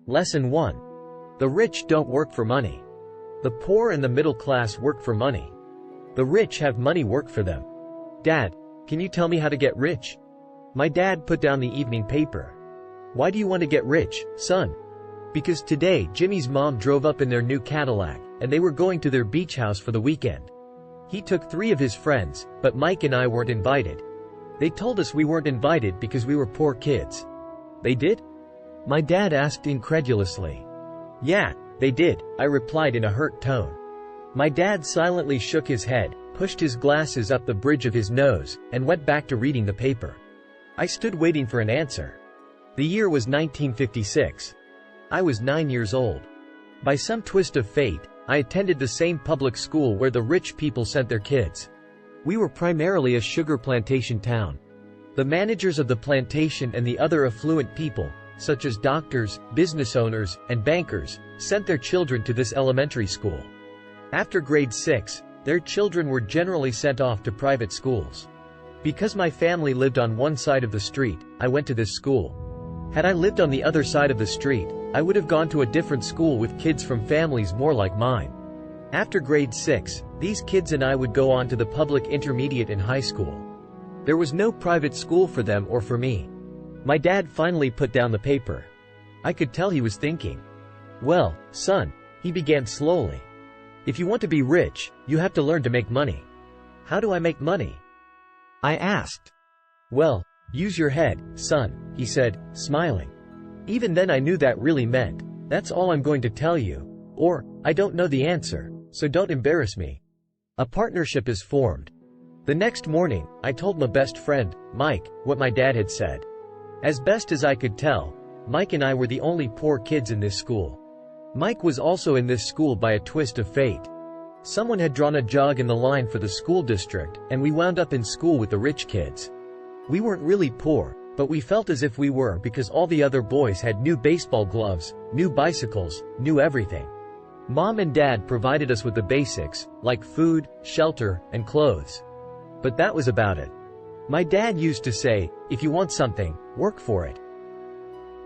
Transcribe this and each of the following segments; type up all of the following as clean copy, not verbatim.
Lesson 1. The rich don't work for money. The poor and the middle class work for money. The rich have money work for them. Dad, can you tell me how to get rich? My dad put down the evening paper. Why do you want to get rich, son? Because today Jimmy's mom drove up in their new Cadillac, and they were going to their beach house for the weekend. He took 3 of his friends, but Mike and I weren't invited. They told us we weren't invited because we were poor kids. They did? My dad asked incredulously. Yeah, they did, I replied in a hurt tone. My dad silently shook his head, pushed his glasses up the bridge of his nose, and went back to reading the paper. I stood waiting for an answer. The year was 1956. I was 9 years old. By some twist of fate, I attended the same public school where the rich people sent their kids. We were primarily a sugar plantation town. The managers of the plantation and the other affluent people, such as doctors, business owners, and bankers, sent their children to this elementary school. After grade 6, their children were generally sent off to private schools. Because my family lived on one side of the street, I went to this school. Had I lived on the other side of the street, I would have gone to a different school with kids from families more like mine. After grade 6, these kids and I would go on to the public intermediate and high school. There was no private school for them or for me. My dad finally put down the paper. I could tell he was thinking. Well, son, he began slowly. If you want to be rich, you have to learn to make money. How do I make money? I asked. Well, use your head, son, he said, smiling. Even then I knew that really meant, that's all I'm going to tell you. Or, I don't know the answer, so don't embarrass me. A partnership is formed. The next morning, I told my best friend, Mike, what my dad had said. As best as I could tell, Mike and I were the only poor kids in this school. Mike was also in this school by a twist of fate. Someone had drawn a jog in the line for the school district, and we wound up in school with the rich kids. We weren't really poor, but we felt as if we were because all the other boys had new baseball gloves, new bicycles, new everything. Mom and Dad provided us with the basics, like food, shelter, and clothes. But that was about it. My dad used to say, if you want something, work for it.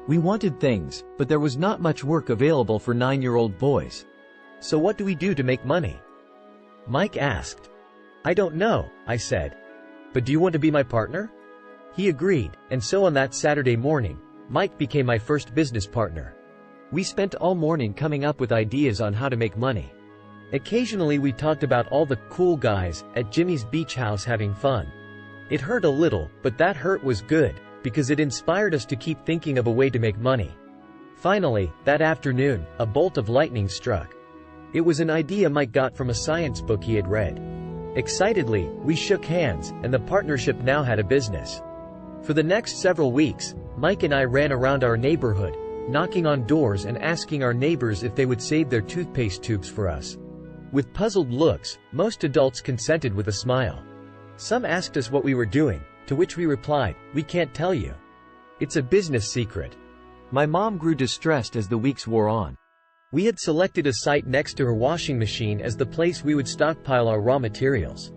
We wanted things, but there was not much work available for 9-year-old boys. So what do we do to make money? Mike asked. I don't know, I said. But do you want to be my partner? He agreed, and so on that Saturday morning, Mike became my first business partner. We spent all morning coming up with ideas on how to make money. Occasionally we talked about all the cool guys at Jimmy's beach house having fun. It hurt a little, but that hurt was good, because it inspired us to keep thinking of a way to make money. Finally, that afternoon, a bolt of lightning struck. It was an idea Mike got from a science book he had read. Excitedly, we shook hands, and the partnership now had a business. For the next several weeks, Mike and I ran around our neighborhood, knocking on doors and asking our neighbors if they would save their toothpaste tubes for us. With puzzled looks, most adults consented with a smile. Some asked us what we were doing, to which we replied, we can't tell you. It's a business secret. My mom grew distressed as the weeks wore on. We had selected a site next to her washing machine as the place we would stockpile our raw materials.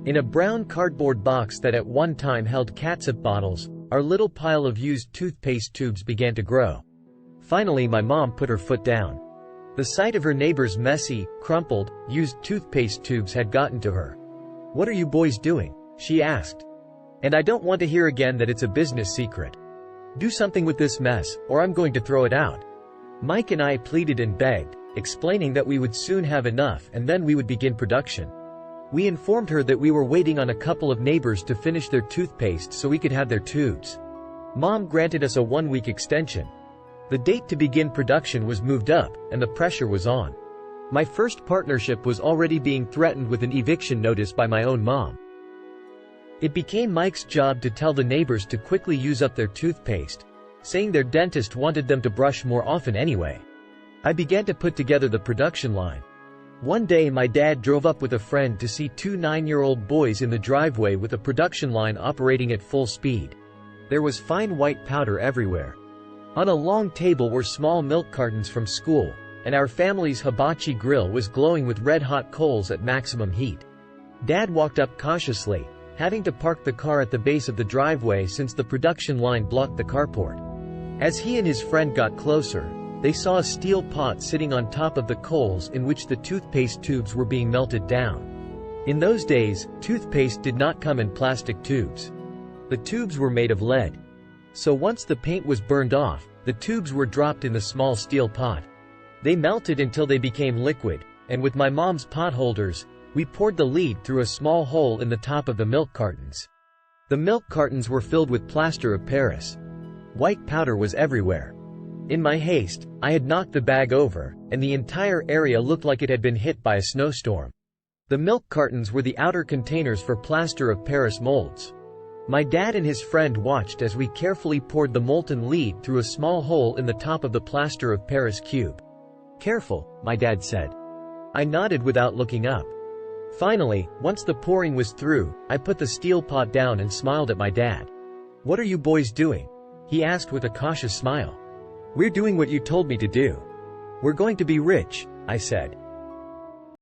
In a brown cardboard box that at one time held catsup bottles, our little pile of used toothpaste tubes began to grow. Finally, my mom put her foot down. The sight of her neighbor's messy, crumpled, used toothpaste tubes had gotten to her. What are you boys doing? She asked. And I don't want to hear again that it's a business secret. Do something with this mess, or I'm going to throw it out. Mike and I pleaded and begged, explaining that we would soon have enough and then we would begin production. We informed her that we were waiting on a couple of neighbors to finish their toothpaste so we could have their tubes. Mom granted us a 1-week extension. The date to begin production was moved up, and the pressure was on. My first partnership was already being threatened with an eviction notice by my own mom. It became Mike's job to tell the neighbors to quickly use up their toothpaste, saying their dentist wanted them to brush more often anyway. I began to put together the production line. One day my dad drove up with a friend to see 2 9-year-old boys in the driveway with a production line operating at full speed. There was fine white powder everywhere. On a long table were small milk cartons from school, and our family's hibachi grill was glowing with red-hot coals at maximum heat. Dad walked up cautiously, having to park the car at the base of the driveway since the production line blocked the carport. As he and his friend got closer, They saw a steel pot sitting on top of the coals in which the toothpaste tubes were being melted down. In those days, toothpaste did not come in plastic tubes. The tubes were made of lead. So once the paint was burned off, the tubes were dropped in the small steel pot. They melted until they became liquid, and with my mom's pot holders, we poured the lead through a small hole in the top of the milk cartons. The milk cartons were filled with plaster of Paris. White powder was everywhere. In my haste, I had knocked the bag over, and the entire area looked like it had been hit by a snowstorm. The milk cartons were the outer containers for plaster of Paris molds. My dad and his friend watched as we carefully poured the molten lead through a small hole in the top of the plaster of Paris cube. "Careful," my dad said. I nodded without looking up. Finally, once the pouring was through, I put the steel pot down and smiled at my dad. "What are you boys doing?" he asked with a cautious smile. "We're doing what you told me to do. We're going to be rich," I said.